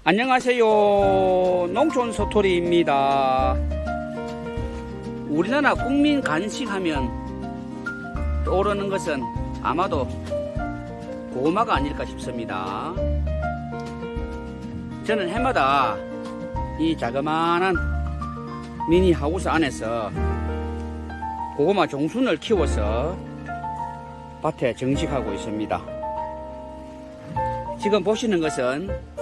안녕하세요. 농촌서토리입니다. 우리나라 국민 간식 하면 떠오르는 것은 아마도 고구마가 아닐까 싶습니다. 저는 해마다 이 자그마한 미니 하우스 안에서 고구마 종순을 키워서 밭에 정식하고 있습니다. 지금 보시는 것은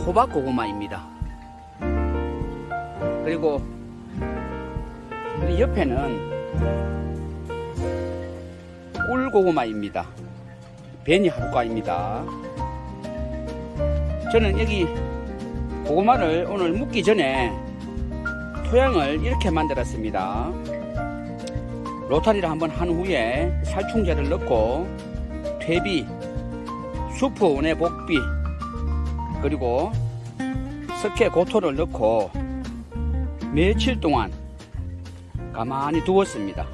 호박 고구마입니다. 그리고 이 옆에는 꿀 고구마입니다. 베니 하루과입니다. 저는 여기 고구마를 오늘 묻기 전에 토양을 이렇게 만들었습니다. 로타리를 한번 한 후에 살충제를 넣고 퇴비, 수프온의 복비, 그리고 석회 고토를 넣고 며칠 동안 가만히 두었습니다.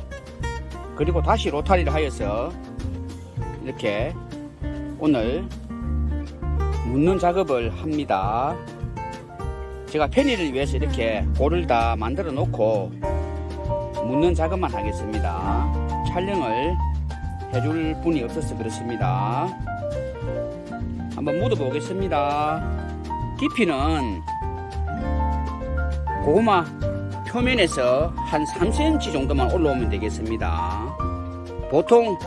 그리고 다시 로타리를 하여서 이렇게 오늘 묻는 작업을 합니다. 제가 편의를 위해서 이렇게 볼을 다 만들어 놓고 묻는 작업만 하겠습니다. 촬영을 해줄 분이 없어서 그렇습니다. 한번 묻어 보겠습니다. 깊이는 고구마 표면에서 한 3cm 정도만 올라오면 되겠습니다. 보통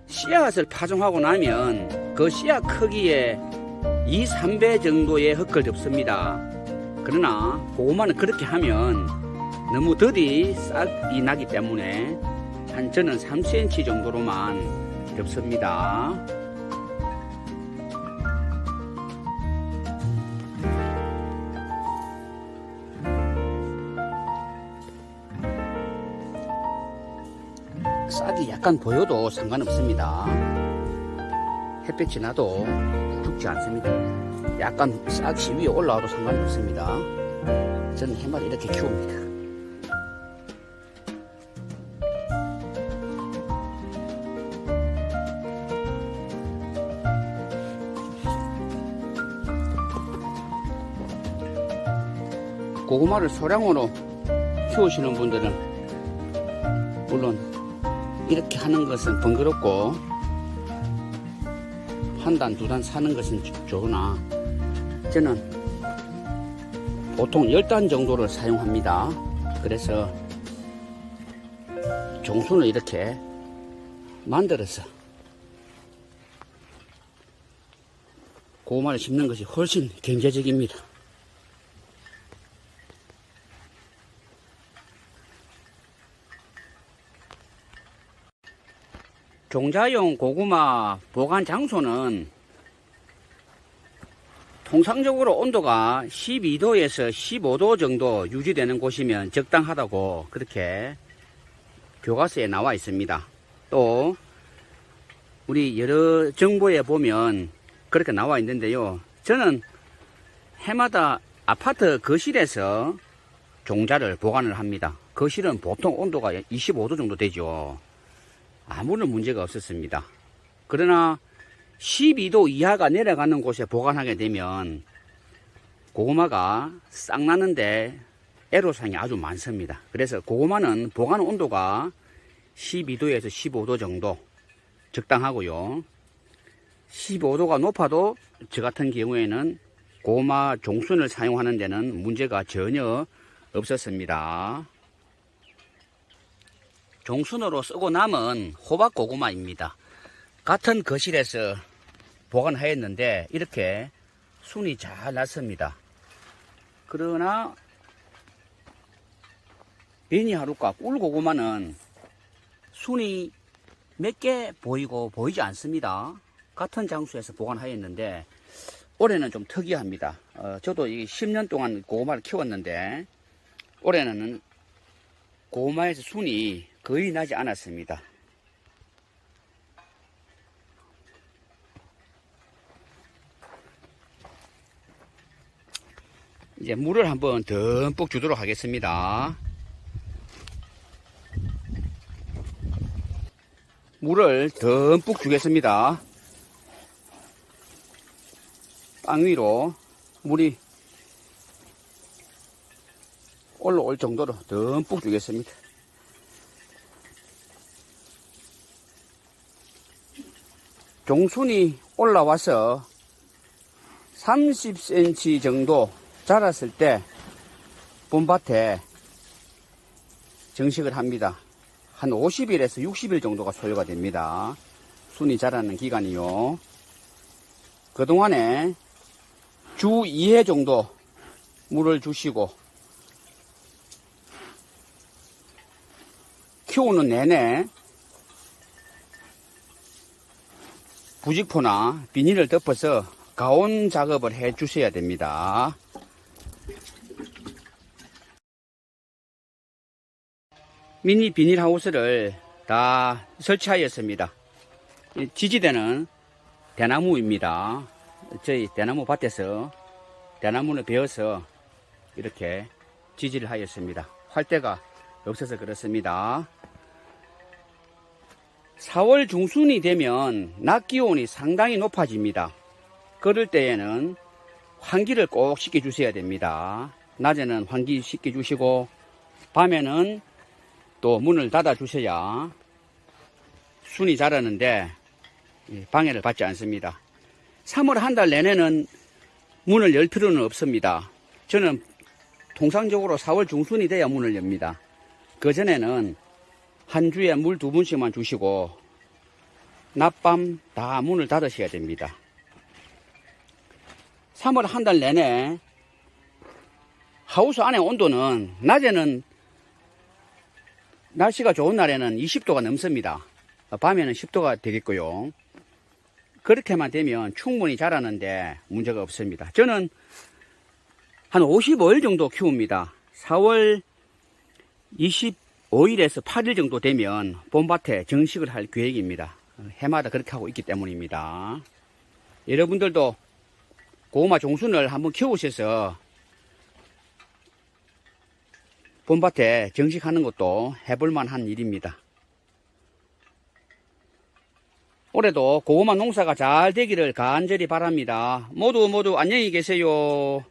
씨앗을 파종하고 나면 그 씨앗 크기에 2, 3배 정도의 흙을 덮습니다. 그러나 고구마는 그렇게 하면 너무 더디 싹이 나기 때문에 저는 3cm 정도로만 덮습니다. 싹이 약간 보여도 상관없습니다. 햇볕이 나도 죽지 않습니다. 약간 싹이 위에 올라와도 상관없습니다. 저는 해마다 이렇게 키웁니다. 고구마를 소량으로 키우시는 분들은 물론 이렇게 하는 것은 번거롭고 한 단, 두 단 사는 것은 좋으나 저는 보통 10단 정도를 사용합니다. 그래서 종순을 이렇게 만들어서 고구마를 심는 것이 훨씬 경제적입니다. 종자용 고구마 보관 장소는 통상적으로 온도가 12도에서 15도 정도 유지되는 곳이면 적당하다고 그렇게 교과서에 나와 있습니다. 또 우리 여러 정보에 보면 그렇게 나와 있는데요. 저는 해마다 아파트 거실에서 종자를 보관을 합니다. 거실은 보통 온도가 25도 정도 되죠. 아무런 문제가 없었습니다. 그러나 12도 이하가 내려가는 곳에 보관하게 되면 고구마가 싹 나는데 애로사항이 아주 많습니다. 그래서 고구마는 보관 온도가 12도에서 15도 정도 적당하고요. 15도가 높아도 저 같은 경우에는 고구마 종순을 사용하는 데는 문제가 전혀 없었습니다. 종순으로 쓰고 남은 호박 고구마입니다. 같은 거실에서 보관하였는데 이렇게 순이 잘 났습니다. 그러나 베니 하루과 꿀 고구마는 순이 몇 개 보이고 보이지 않습니다. 같은 장소에서 보관하였는데 올해는 좀 특이합니다. 저도 이 10년 동안 고구마를 키웠는데 올해는 고구마에서 순이 거의 나지 않았습니다. 이제 물을 한번 듬뿍 주도록 하겠습니다. 물을 듬뿍 주겠습니다. 땅 위로 물이 올라올 정도로 듬뿍 주겠습니다. 종순이 올라와서 30cm 정도 자랐을 때 봄밭에 정식을 합니다. 한 50일에서 60일 정도가 소요가 됩니다. 순이 자라는 기간이요. 그동안에 주 2회 정도 물을 주시고 키우는 내내 부직포나 비닐을 덮어서 가온 작업을 해 주셔야 됩니다. 미니 비닐하우스를 다 설치하였습니다. 지지대는 대나무입니다. 저희 대나무 밭에서 대나무를 베어서 이렇게 지지를 하였습니다. 활대가 없어서 그렇습니다. 4월 중순이 되면 낮 기온이 상당히 높아집니다. 그럴 때에는 환기를 꼭 시켜주셔야 됩니다. 낮에는 환기 시켜주시고 밤에는 또 문을 닫아 주셔야 순이 자라는데 방해를 받지 않습니다. 3월 한 달 내내는 문을 열 필요는 없습니다. 저는 통상적으로 4월 중순이 돼야 문을 엽니다. 그전에는 한 주에 물 2번씩만 주시고 낮밤 다 문을 닫으셔야 됩니다. 3월 한 달 내내 하우스 안의 온도는 낮에는 날씨가 좋은 날에는 20도가 넘습니다. 밤에는 10도가 되겠고요. 그렇게만 되면 충분히 자라는데 문제가 없습니다. 저는 한 55일 정도 키웁니다. 4월 25일에서 8일 정도 되면 봄밭에 정식을 할 계획입니다. 해마다 그렇게 하고 있기 때문입니다. 여러분들도 고구마 종순을 한번 키우셔서 봄밭에 정식하는 것도 해볼 만한 일입니다. 올해도 고구마 농사가 잘 되기를 간절히 바랍니다. 모두 안녕히 계세요.